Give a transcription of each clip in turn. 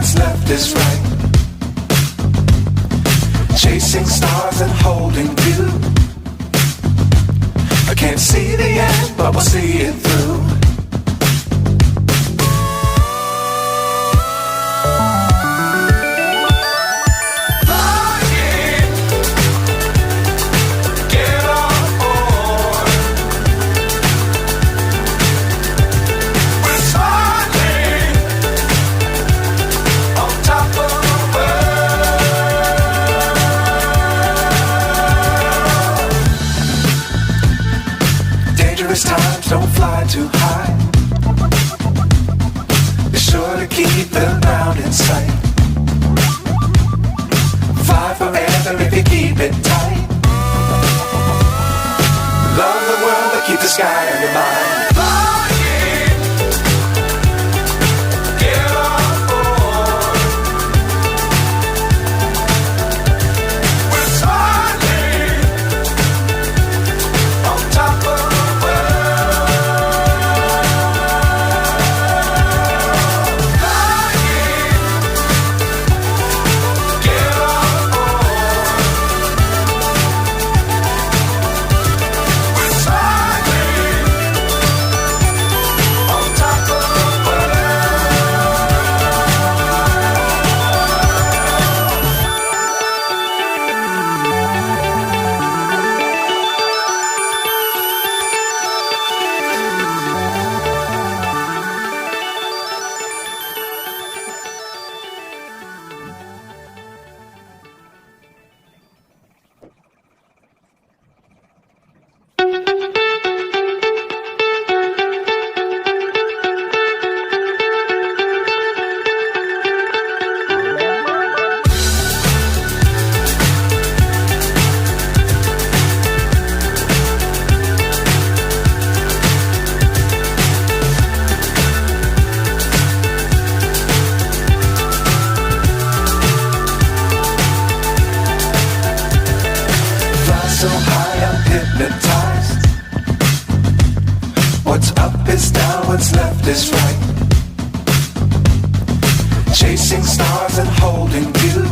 what's left is right. Chasing stars and holding you. I can't see the end, but we'll see it through. Times don't fly too high. Be sure to keep the ground in sight. Fly forever if you keep it tight. Love the world but keep the sky on your mind. What's up is down, what's left is right. Chasing stars and holding you.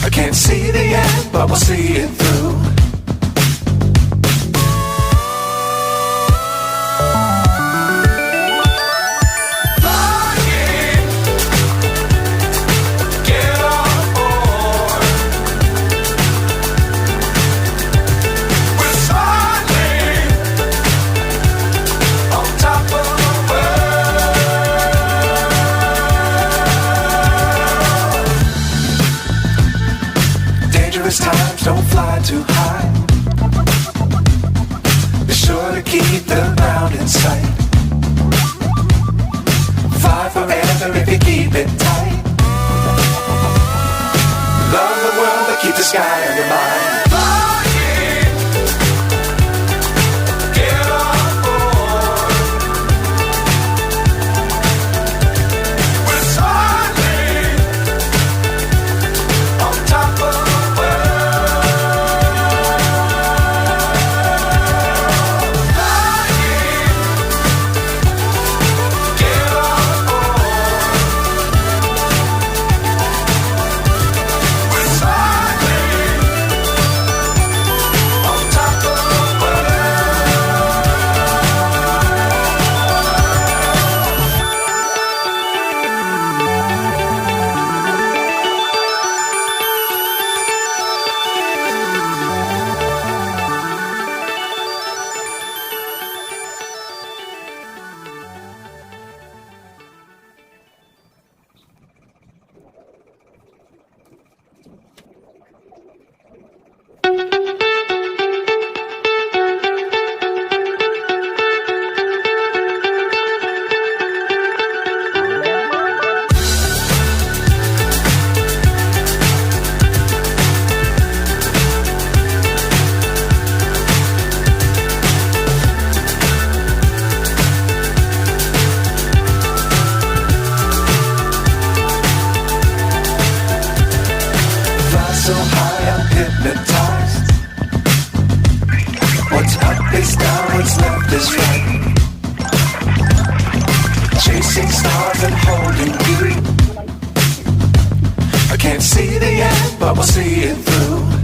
I can't see the end, but we'll see it through. Times don't fly too high. Be sure to keep the ground in sight. Fly forever if you keep it tight. Love the world but keep the sky on your mind. chasing stars and holding you. I can't see the end, but we'll see it through.